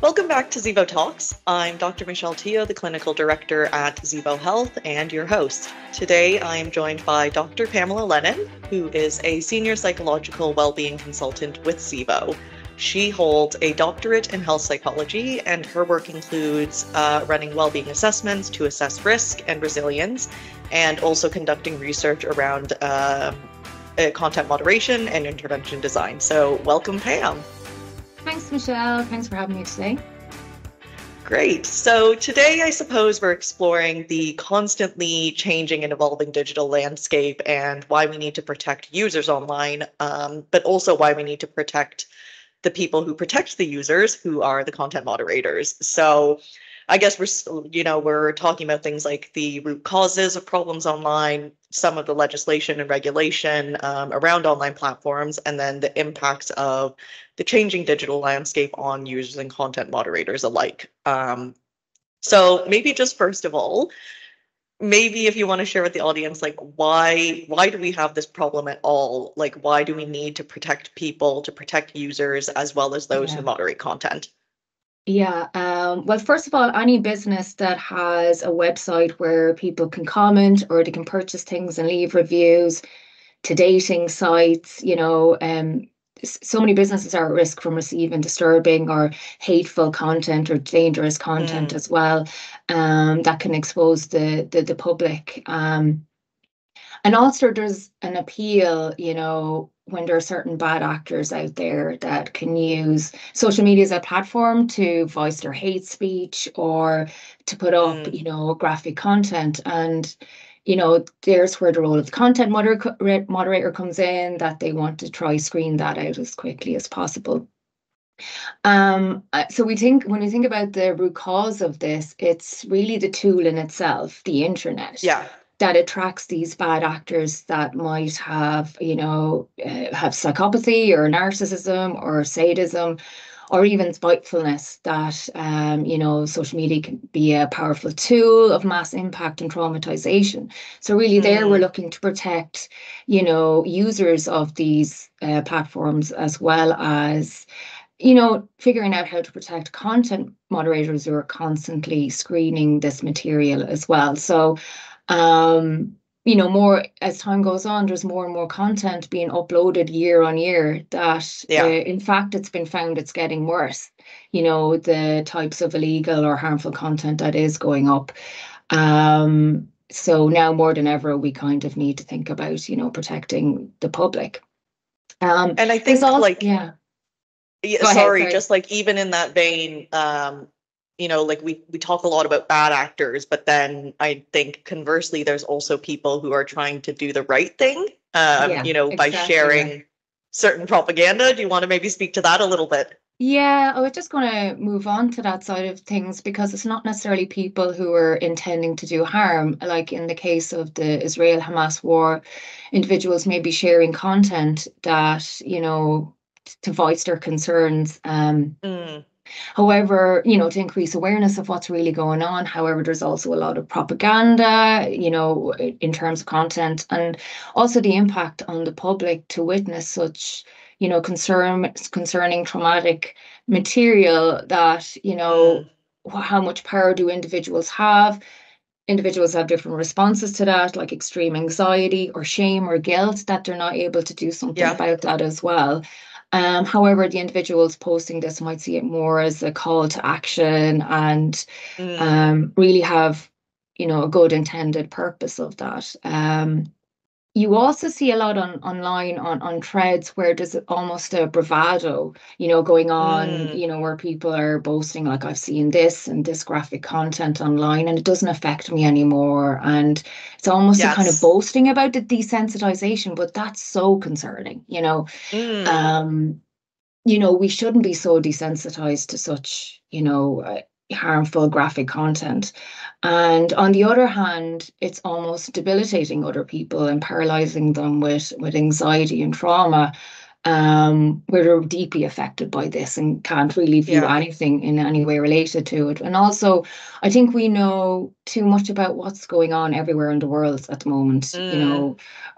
Welcome back to Zevo Talks. I'm Dr. Michelle Teo, the Clinical Director at Zevo Health and your host. Today I am joined by Dr. Pamela Lennon, who is a Senior Psychological Wellbeing Consultant with Zevo. She holds a doctorate in health psychology, and her work includes running wellbeing assessments to assess risk and resilience, and also conducting research around content moderation and intervention design. So welcome, Pam. Thanks, Michelle. Thanks for having me today. Great. So today, I suppose we're exploring the constantly changing and evolving digital landscape and why we need to protect users online, but also why we need to protect the people who protect the users, who are the content moderators. So I guess we're talking about things like the root causes of problems online, some of the legislation and regulation around online platforms, and then the impacts of the changing digital landscape on users and content moderators alike. So maybe just first of all, maybe if you want to share with the audience, like why do we have this problem at all? Like, why do we need to protect people, to protect users, as well as those who moderate content? Yeah, well, first of all, any business that has a website where people can comment or they can purchase things and leave reviews, to dating sites, so many businesses are at risk from receiving disturbing or hateful content or dangerous content as well, that can expose the public. And also there's an appeal, when there are certain bad actors out there that can use social media as a platform to voice their hate speech or to put up, graphic content. And, there's where the role of the content moderator comes in, that they want to try screen that out as quickly as possible. So when we think about the root cause of this, it's really the tool in itself, the internet. Yeah. That attracts these bad actors that might have, have psychopathy or narcissism or sadism or even spitefulness, that, social media can be a powerful tool of mass impact and traumatization. So really there we're looking to protect, users of these platforms, as well as, figuring out how to protect content moderators who are constantly screening this material as well. So, more as time goes on, there's more and more content being uploaded year on year that, in fact, it's been found it's getting worse, the types of illegal or harmful content that is going up. So now more than ever, we kind of need to think about, protecting the public. And I think sorry. Just like even in that vein, like we talk a lot about bad actors, but then I think conversely, there's also people who are trying to do the right thing, by sharing certain propaganda. Do you want to maybe speak to that a little bit? Yeah, I was just going to move on to that side of things, because it's not necessarily people who are intending to do harm. Like in the case of the Israel-Hamas war, individuals may be sharing content that, to voice their concerns. However, to increase awareness of what's really going on. However, there's also a lot of propaganda, in terms of content, and also the impact on the public to witness such, concerning traumatic material that, how much power do individuals have? Individuals have different responses to that, like extreme anxiety or shame or guilt that they're not able to do something about that as well. However, the individuals posting this might see it more as a call to action and really have, a good intended purpose of that. You also see a lot online on threads where there's almost a bravado, going on, where people are boasting, like, I've seen this and this graphic content online and it doesn't affect me anymore. And it's almost a kind of boasting about the desensitization, but that's so concerning, we shouldn't be so desensitized to such, harmful graphic content. And on the other hand, it's almost debilitating other people and paralyzing them with anxiety and trauma, where they're deeply affected by this and can't really view anything in any way related to it. And also, I think we know too much about what's going on everywhere in the world at the moment.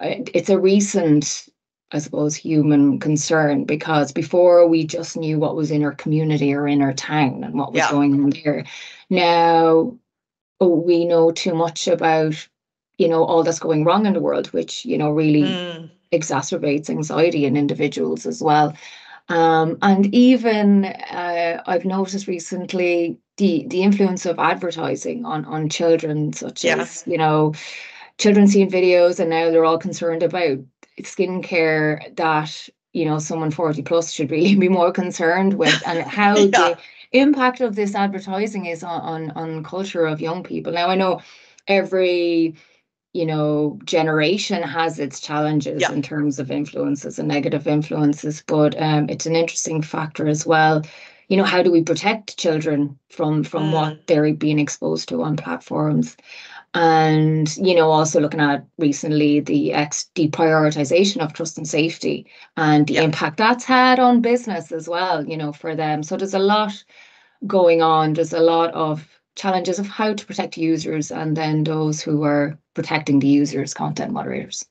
It's a recent I suppose, human concern, because before we just knew what was in our community or in our town and what was Yeah. going on there. Now we know too much about, all that's going wrong in the world, which, really Mm, exacerbates anxiety in individuals as well. And even I've noticed recently the influence of advertising on children, such yeah. as, children seeing videos and now they're all concerned about skincare that, someone 40 plus should really be more concerned with, and how the Yeah. impact of this advertising is on culture of young people. Now I know every generation has its challenges Yeah. in terms of influences and negative influences, but it's an interesting factor as well. How do we protect children from what Mm, they're being exposed to on platforms? And, also looking at recently the deprioritization of trust and safety and the yeah. impact that's had on business as well, for them. So there's a lot going on. There's a lot of challenges of how to protect users and then those who are protecting the users, content moderators.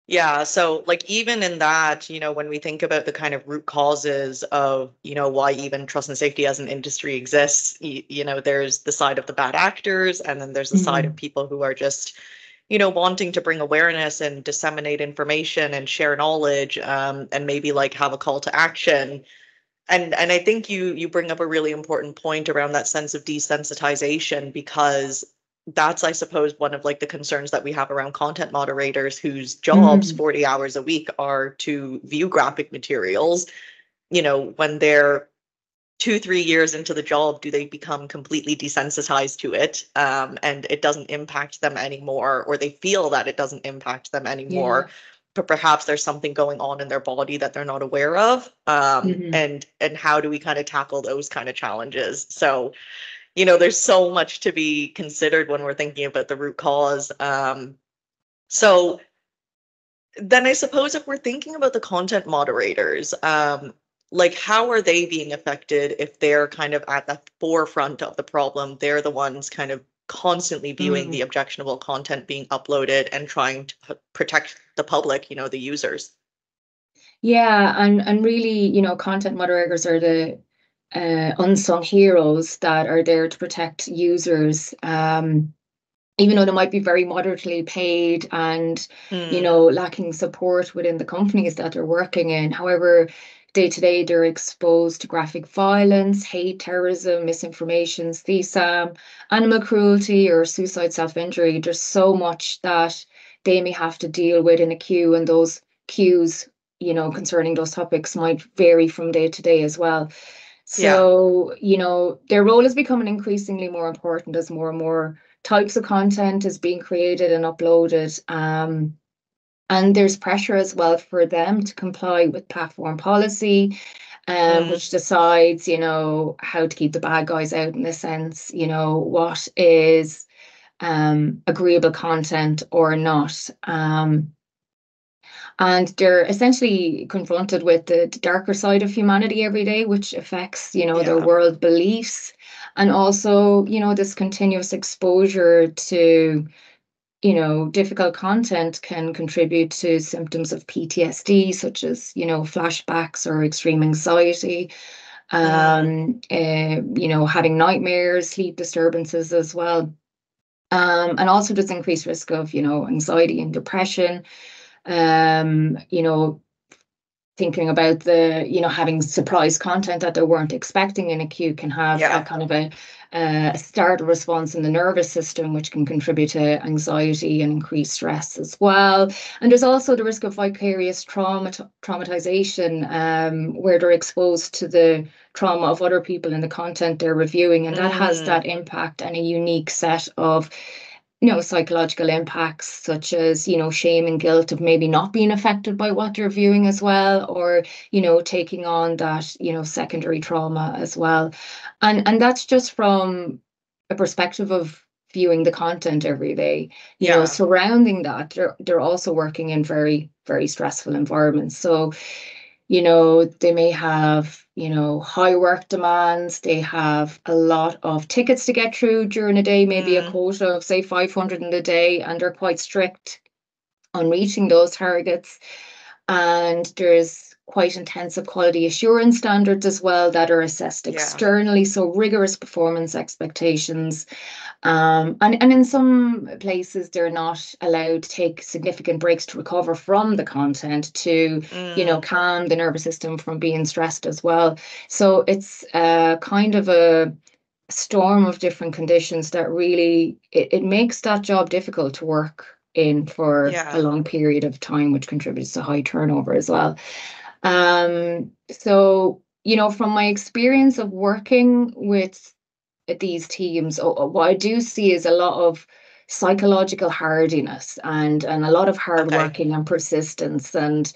Yeah, so like even in that, when we think about the kind of root causes of, why even trust and safety as an industry exists, there's the side of the bad actors, and then there's the side of Mm, people who are just, wanting to bring awareness and disseminate information and share knowledge, and maybe like have a call to action. And I think you bring up a really important point around that sense of desensitization, because that's, I suppose, one of like the concerns that we have around content moderators whose jobs mm, 40 hours a week are to view graphic materials. When they're 2, 3 years into the job, do they become completely desensitized to it, and it doesn't impact them anymore, or they feel that it doesn't impact them yeah. anymore, but perhaps there's something going on in their body that they're not aware of, Hmm. and how do we kind of tackle those kind of challenges? So there's so much to be considered when we're thinking about the root cause. So then I suppose if we're thinking about the content moderators, like how are they being affected if they're kind of at the forefront of the problem? They're the ones kind of constantly viewing the Mm. objectionable content being uploaded and trying to protect the public, the users. Yeah, and really, content moderators are the unsung heroes that are there to protect users. Even though they might be very moderately paid and, Mm, lacking support within the companies that they're working in. However, day to day, they're exposed to graphic violence, hate, terrorism, misinformation, CSAM, animal cruelty, or suicide, self-injury. There's so much that they may have to deal with in a queue, and those queues, concerning those topics might vary from day to day as well. yeah. So, their role is becoming increasingly more important as more and more types of content is being created and uploaded. And there's pressure as well for them to comply with platform policy, Mm, which decides, how to keep the bad guys out in a sense, what is agreeable content or not. And they're essentially confronted with the darker side of humanity every day, which affects, their yeah. world beliefs. And also, this continuous exposure to, difficult content can contribute to symptoms of PTSD, such as, flashbacks or extreme anxiety, Mm, having nightmares, sleep disturbances as well. And also just increased risk of, anxiety and depression. Um, you know, Thinking about the, having surprise content that they weren't expecting in a queue can have a yeah. kind of a startle response in the nervous system, which can contribute to anxiety and increased stress as well. And there's also the risk of vicarious traumatization, where they're exposed to the trauma of other people in the content they're reviewing, and that has Mm, that impact and a unique set of psychological impacts such as, shame and guilt of maybe not being affected by what you're viewing as well, or, taking on that, secondary trauma as well. And that's just from a perspective of viewing the content every day. yeah. Surrounding that, they're also working in very, very stressful environments. So, they may have, high work demands. They have a lot of tickets to get through during a day, maybe a Mm, quota of, say, 500 in a day, and they're quite strict on reaching those targets. And there's quite intensive quality assurance standards as well that are assessed Yeah. externally, so rigorous performance expectations. And in some places, they're not allowed to take significant breaks to recover from the content to, Mm, calm the nervous system from being stressed as well. So it's kind of a storm of different conditions that really it makes that job difficult to work in for a yeah. long period of time, which contributes to high turnover as well. So, from my experience of working with these teams, what I do see is a lot of psychological hardiness and a lot of hard Okay. working and persistence and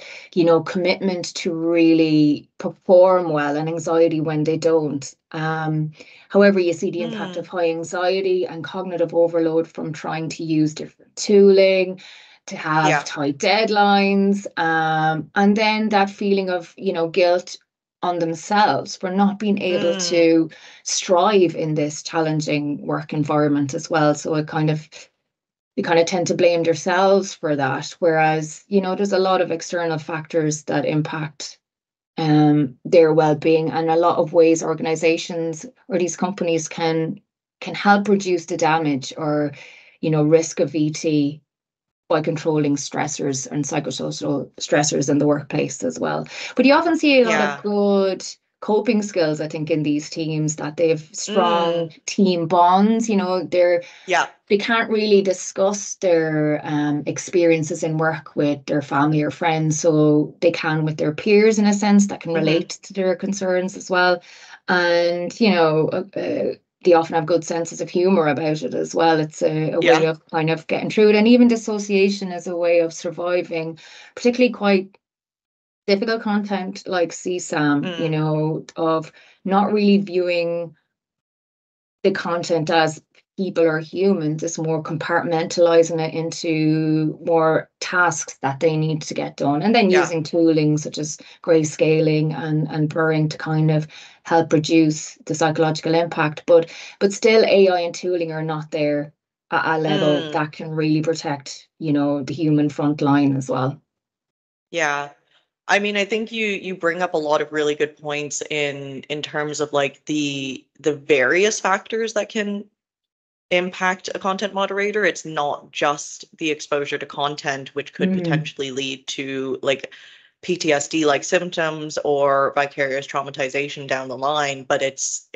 commitment to really perform well and anxiety when they don't. However, you see the impact of Mm, high anxiety and cognitive overload from trying to use different tooling, to have yeah. tight deadlines, and then that feeling of guilt on themselves for not being able Mm, to strive in this challenging work environment as well. So they kind of tend to blame themselves for that. Whereas, there's a lot of external factors that impact their well-being, and a lot of ways organizations or these companies can help reduce the damage or, risk of VT by controlling stressors and psychosocial stressors in the workplace as well. But you often see a lot of yeah. good coping skills, I think, in these teams, that they have strong Mm, team bonds. yeah. They can't really discuss their experiences in work with their family or friends, so they can with their peers in a sense that can Hmm. relate to their concerns as well. And they often have good senses of humor about it as well. It's a way Yeah. of kind of getting through it, and even dissociation is a way of surviving, particularly quite difficult content like CSAM. Mm, Of not really viewing the content as people are humans, is more compartmentalizing it into more tasks that they need to get done. And then yeah. using tooling such as grayscaling and blurring to kind of help reduce the psychological impact. But still AI and tooling are not there at a level Mm, that can really protect, the human front line as well. yeah. I mean, I think you bring up a lot of really good points in terms of like the various factors that can impact a content moderator. It's not just the exposure to content, which could Mm, potentially lead to like PTSD like symptoms or vicarious traumatization down the line, but it's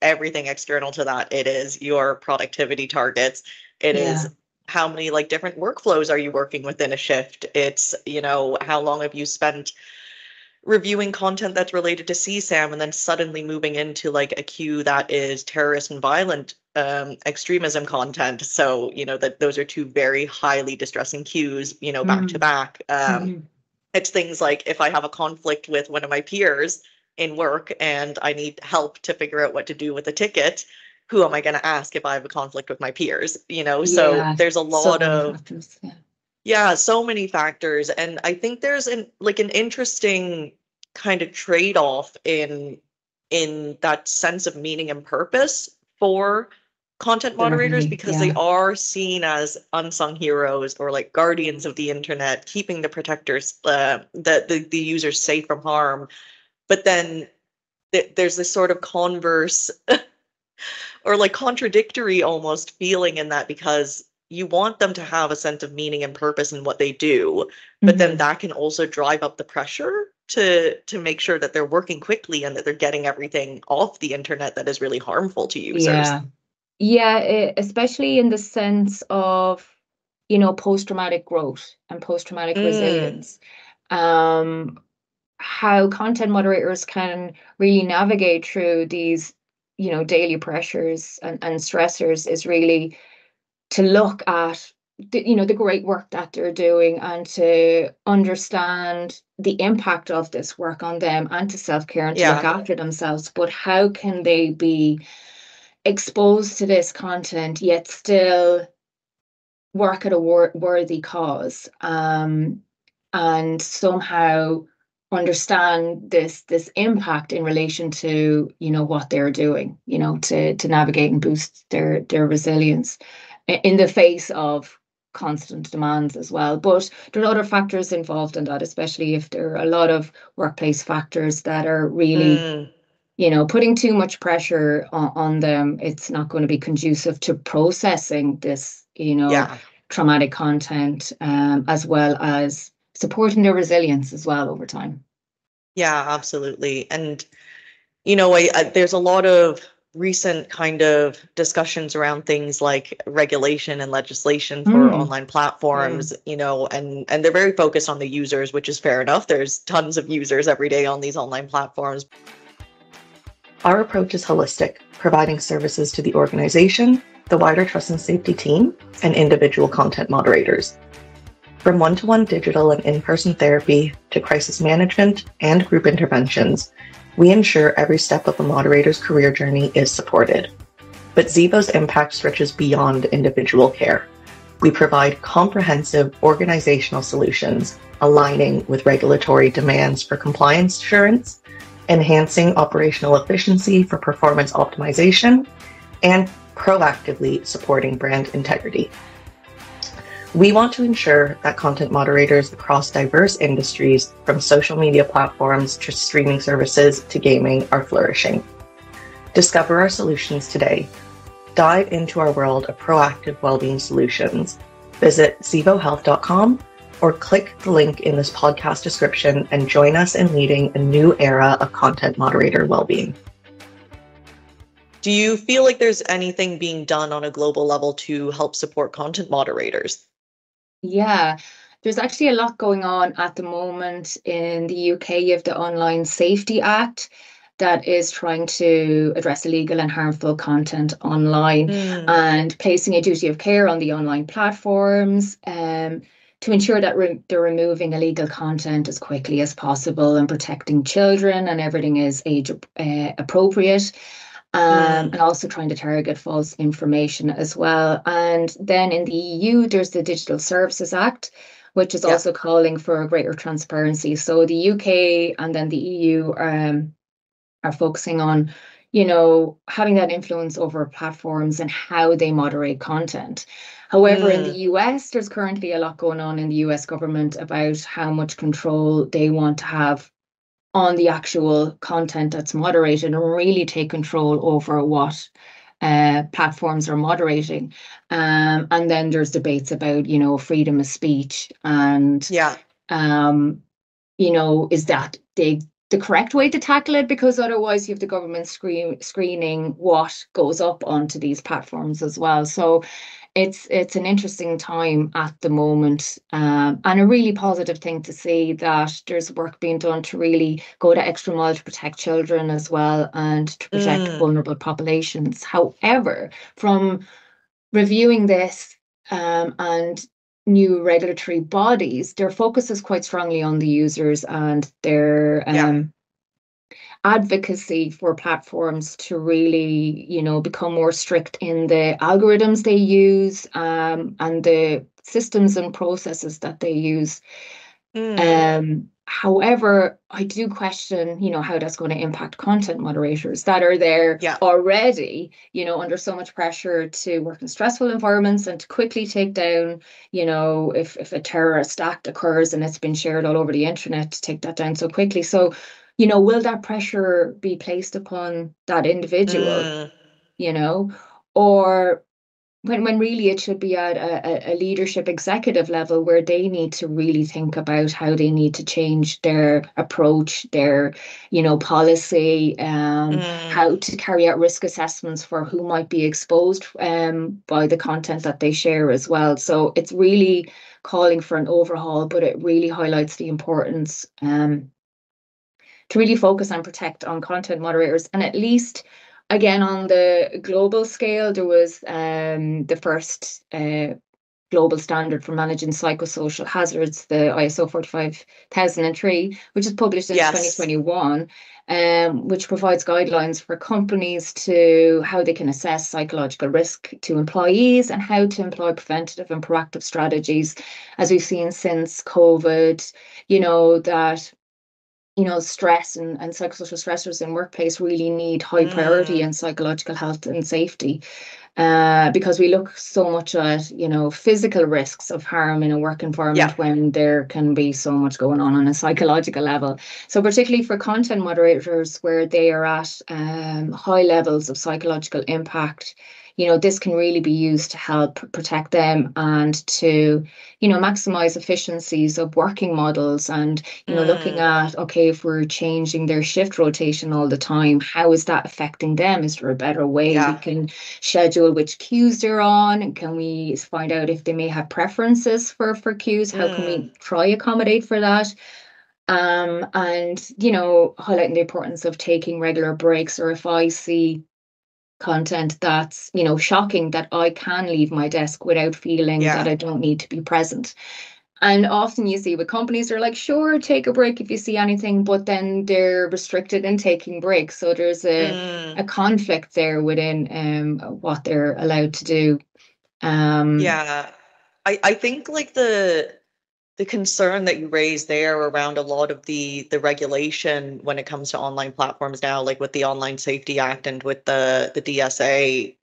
everything external to that. It is your productivity targets. It is yeah. how many like different workflows are you working within a shift? It's, how long have you spent reviewing content that's related to CSAM and then suddenly moving into like a queue that is terrorist and violent extremism content. So, that those are two very highly distressing queues, back to Mm, back. mhm. It's things like if I have a conflict with one of my peers in work and I need help to figure out what to do with a ticket, who am I going to ask if I have a conflict with my peers? So Yeah. there's a So lot many of, factors. Yeah. yeah, so many factors. And I think there's an interesting kind of trade-off in that sense of meaning and purpose for content moderators, Certainly. because they Yeah. are seen as unsung heroes or like guardians of the internet, keeping the protectors, the users safe from harm. But then there's this sort of converse or like contradictory almost feeling in that, because you want them to have a sense of meaning and purpose in what they do, but then Mhm. that can also drive up the pressure to make sure that they're working quickly and that they're getting everything off the internet that is really harmful to users. Yeah. Yeah, especially in the sense of, post-traumatic growth and post-traumatic Mm, resilience. Um, how content moderators can really navigate through these, daily pressures and stressors is really to look at the great work that they're doing and to understand the impact of this work on them and to self-care and to look yeah. after themselves. But how can they be exposed to this content yet still work at a worthy cause, and somehow understand this impact in relation to what they're doing, to navigate and boost their resilience in the face of constant demands as well. But there are other factors involved in that, especially if there are a lot of workplace factors that are really, Mm, putting too much pressure on them. It's not going to be conducive to processing this, yeah. traumatic content, as well as supporting their resilience as well over time. Yeah, absolutely. And there's a lot of recent kind of discussions around things like regulation and legislation for Mm, online mm. platforms, and they're very focused on the users, which is fair enough. There's tons of users every day on these online platforms. Our approach is holistic, providing services to the organization, the wider trust and safety team, and individual content moderators. From one-to-one digital and in-person therapy to crisis management and group interventions, we ensure every step of a moderator's career journey is supported. But Zevo's impact stretches beyond individual care. We provide comprehensive organizational solutions aligning with regulatory demands for compliance assurance, enhancing operational efficiency for performance optimization, and proactively supporting brand integrity. We want to ensure that content moderators across diverse industries, from social media platforms to streaming services to gaming, are flourishing. Discover our solutions today. Dive into our world of proactive wellbeing solutions. Visit zevohealth.com or click the link in this podcast description and join us in leading a new era of content moderator wellbeing. Do you feel like there's anything being done on a global level to help support content moderators? Yeah, there's actually a lot going on at the moment in the UK. You have the Online Safety Act that is trying to address illegal and harmful content online Mm, and placing a duty of care on the online platforms, to ensure that they're removing illegal content as quickly as possible and protecting children and everything is age appropriate. And mm, also trying to target false information as well. And then in the EU, there's the Digital Services Act, which is yeah. also calling for greater transparency. So the UK and then the EU are focusing on, having that influence over platforms and how they moderate content. However, in the Mm, US, there's currently a lot going on in the US government about how much control they want to have on the actual content that's moderated and really take control over what platforms are moderating. And then there's debates about, freedom of speech and, yeah. um, is that the correct way to tackle it? Because otherwise you have the government screening what goes up onto these platforms as well. So it's an interesting time at the moment, and a really positive thing to see that there's work being done to really go the extra mile to protect children as well and to protect Mm, vulnerable populations. However, from reviewing this, and new regulatory bodies, their focus is quite strongly on the users and their yeah. advocacy for platforms to really, become more strict in the algorithms they use, and the systems and processes that they use. Mm, However, I do question, how that's going to impact content moderators that are there yeah. already, under so much pressure to work in stressful environments and to quickly take down, if a terrorist act occurs and it's been shared all over the internet, to take that down so quickly. So, will that pressure be placed upon that individual, Mm, you know, or when really it should be at a leadership executive level where they need to really think about how they need to change their approach, their, policy, mm, how to carry out risk assessments for who might be exposed, by the content that they share as well. So it's really calling for an overhaul, but it really highlights the importance, to really focus and protect on content moderators. And at least, again, on the global scale, there was, the first global standard for managing psychosocial hazards, the ISO 45003, which is published in yes. 2021, which provides guidelines for companies to how they can assess psychological risk to employees and how to employ preventative and proactive strategies. As we've seen since COVID, that stress and psychosocial stressors in workplace really need high priority Mm, in psychological health and safety, because we look so much at, physical risks of harm in a work yeah. environment when there can be so much going on a psychological level. So particularly for content moderators where they are at high levels of psychological impact, this can really be used to help protect them and to, maximize efficiencies of working models and, looking Mm, at, okay, if we're changing their shift rotation all the time, how is that affecting them? Is there a better way we yeah. can schedule which cues they're on? And can we find out if they may have preferences for cues? How can Mm, we try accommodate for that? And highlighting the importance of taking regular breaks, or if I see content that's, shocking, that I can leave my desk without feeling that yeah. I don't need to be present. And often you see with companies, they're like, sure, take a break if you see anything, but then they're restricted in taking breaks. So there's a Mm, conflict there within what they're allowed to do. Um, yeah. I think like the concern that you raised there around a lot of the regulation when it comes to online platforms now, like with the Online Safety Act and with the DSA,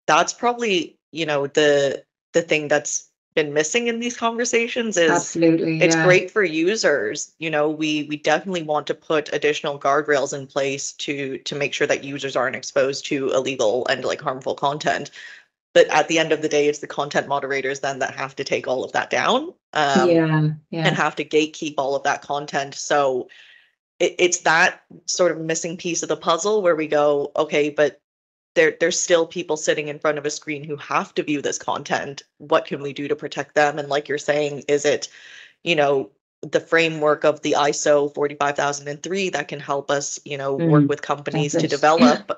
that's probably, the thing that's been missing in these conversations is Absolutely, it's yeah. great for users. We definitely want to put additional guardrails in place to make sure that users aren't exposed to illegal and like harmful content. But at the end of the day, it's the content moderators then that have to take all of that down, Yeah, and yeah. have to gatekeep all of that content. So it's that sort of missing piece of the puzzle where we go, okay, but there's still people sitting in front of a screen who have to view this content. What can we do to protect them? And like you're saying, is it, you know, the framework of the ISO 45003 that can help us, work Mm, with that's companies to it. develop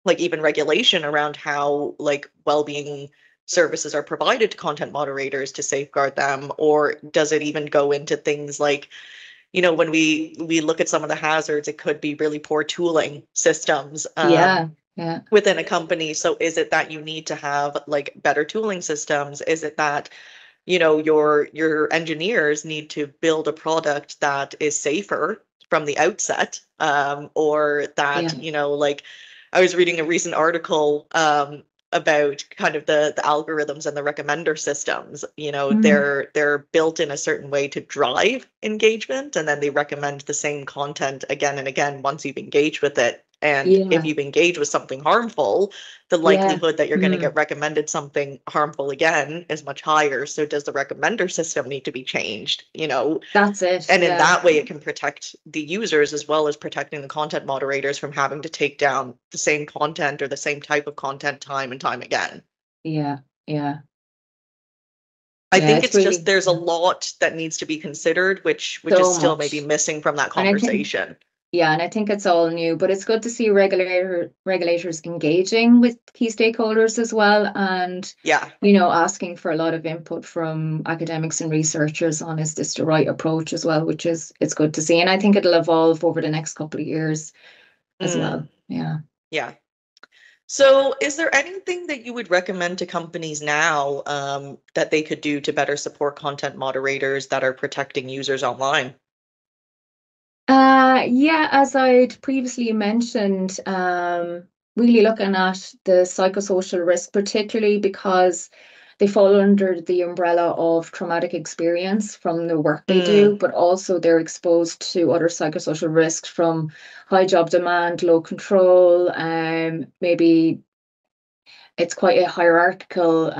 like even regulation around how like well-being services are provided to content moderators to safeguard them? Or does it even go into things like, when we look at some of the hazards, it could be really poor tooling systems Yeah, yeah. within a company. So is it that you need to have like better tooling systems? Is it that, your engineers need to build a product that is safer from the outset? Or that, Yeah. like I was reading a recent article about kind of the algorithms and the recommender systems. Mm, They're built in a certain way to drive engagement, and then they recommend the same content again and again once you've engaged with it. And if yeah, you've engaged with something harmful, the yeah. likelihood that you're going to Mm, get recommended something harmful again is much higher. So does the recommender system need to be changed? that's it. And in Yeah, that way, it can protect the users as well as protecting the content moderators from having to take down the same content or the same type of content time and time again. yeah, yeah, I yeah. think It's it's just really there's a lot that needs to be considered, which is so still maybe much. missing from that And I think conversation. Yeah, and I think it's all new, but it's good to see regulators engaging with key stakeholders as well, and Yeah. asking for a lot of input from academics and researchers on, is this the right approach as well, which is it's good to see. And I think it'll evolve over the next couple of years as Mm, well. Yeah. yeah. So, is there anything that you would recommend to companies now, that they could do to better support content moderators that are protecting users online? Yeah, as I'd previously mentioned, really looking at the psychosocial risk, particularly because they fall under the umbrella of traumatic experience from the work they do, Mm, but also they're exposed to other psychosocial risks from high job demand, low control, maybe it's quite a hierarchical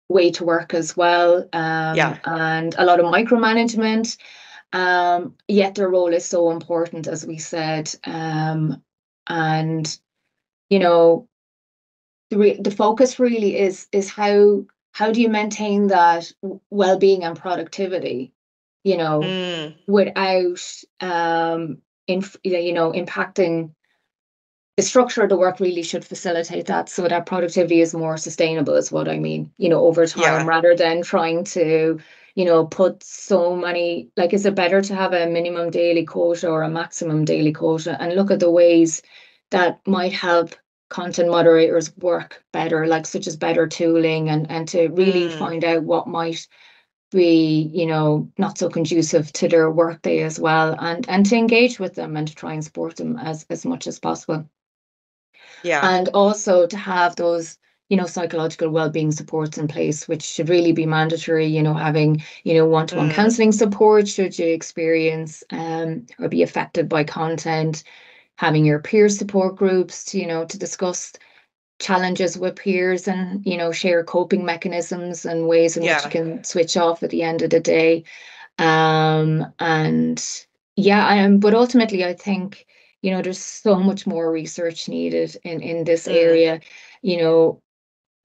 way to work as well, yeah. and a lot of micromanagement. Yet their role is so important, as we said. And you know, the focus really is how do you maintain that well-being and productivity, Mm, without impacting the structure of the work. Really should facilitate that so that productivity is more sustainable, is what I mean, over time, yeah. rather than trying to, put so many, like, is it better to have a minimum daily quota or a maximum daily quota, and look at the ways that might help content moderators work better, like such as better tooling, and to really Mm, find out what might be, not so conducive to their workday as well, and to engage with them and to try and support them as much as possible. Yeah. And also to have those, psychological well-being supports in place, which should really be mandatory, having, one-to-one Mm, counseling support should you experience or be affected by content, having your peer support groups to, to discuss challenges with peers and, share coping mechanisms and ways in which you yeah. can switch off at the end of the day. And yeah, but ultimately, I think, there's so much more research needed in this Mm, area. You know,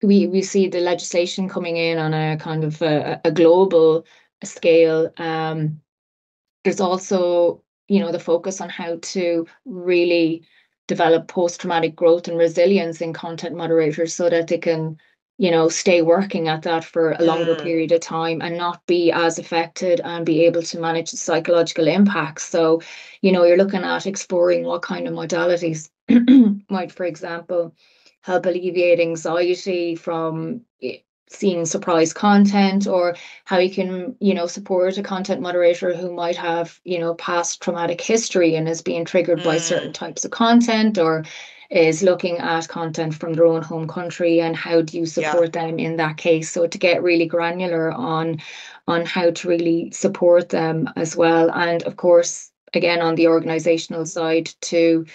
we see the legislation coming in on a kind of a global scale. There's also, the focus on how to really develop post-traumatic growth and resilience in content moderators so that they can, stay working at that for a longer mm, period of time and not be as affected and be able to manage the psychological impacts. So, you're looking at exploring what kind of modalities might, for example, help alleviate anxiety from seeing surprise content, or how you can, support a content moderator who might have, past traumatic history and is being triggered by certain mm, types of content, or is looking at content from their own home country, and how do you yeah. support them in that case. So to get really granular on how to really support them as well. And of course, again, on the organizational side, to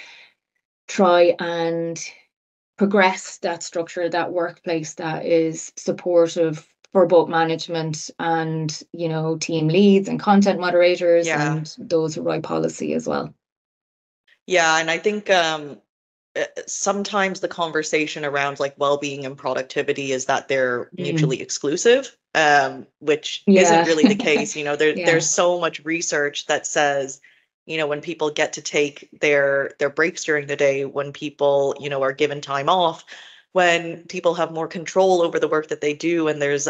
try and progress that structure, that workplace that is supportive for both management and, team leads and content moderators Yeah. and those who write policy as well. Yeah. And I think sometimes the conversation around like well-being and productivity is that they're Mm. mutually exclusive, which isn't Yeah. really the case. There's Yeah. so much research that says, when people get to take their breaks during the day, when people, are given time off, when people have more control over the work that they do, and there's,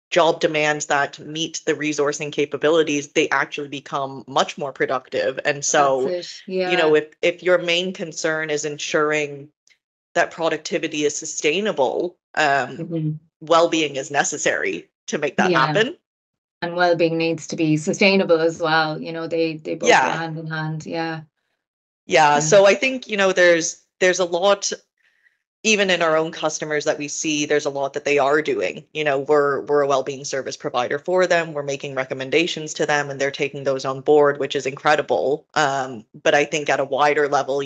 job demands that meet the resourcing capabilities, they actually become much more productive. And That's so, it. Yeah. if your main concern is ensuring that productivity is sustainable, Mhm. well-being is necessary to make that Yeah. happen. And well-being needs to be sustainable as well. They both go Yeah. hand in hand. Yeah. Yeah. Yeah. So I think, there's a lot even in our own customers that we see, there's a lot that they are doing. We're a well-being service provider for them. We're making recommendations to them, and they're taking those on board, which is incredible. But I think at a wider level,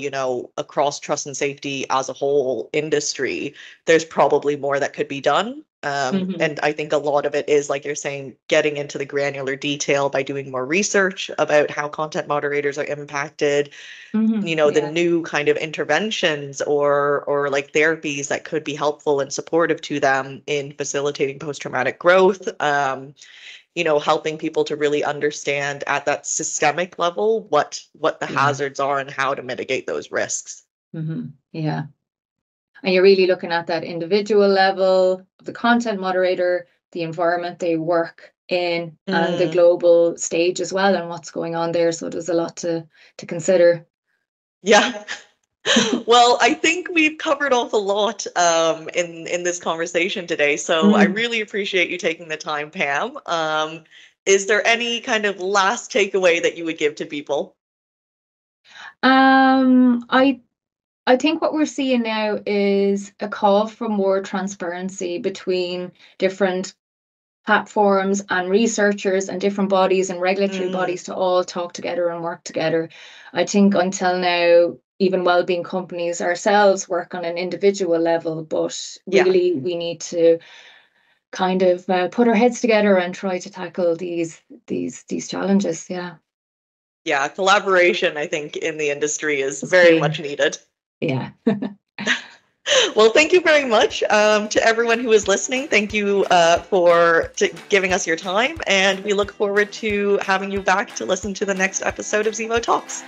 across trust and safety as a whole industry, there's probably more that could be done. Hmm. And I think a lot of it is, like you're saying, getting into the granular detail by doing more research about how content moderators are impacted, Hmm. the Yeah. new kind of interventions or like therapies that could be helpful and supportive to them in facilitating post-traumatic growth, helping people to really understand at that systemic level what the Yeah. hazards are and how to mitigate those risks. Yeah. And you're really looking at that individual level of the content moderator, the environment they work in, and the Mm, global stage as well, and what's going on there. So there's a lot to consider. yeah. Well, I think we've covered off a lot in this conversation today. So I Mm. really appreciate you taking the time, Pam. Is there any kind of last takeaway that you would give to people? I think what we're seeing now is a call for more transparency between different platforms and researchers and different bodies and regulatory Mm, bodies to all talk together and work together. I think until now, even well-being companies ourselves work on an individual level, but yeah. really we need to kind of put our heads together and try to tackle these challenges. Yeah, Yeah. Collaboration, I think, in the industry is it's very key. much needed. Yeah. Well, thank you very much to everyone who is listening. Thank you for giving us your time, and we look forward to having you back to listen to the next episode of Zemo Talks.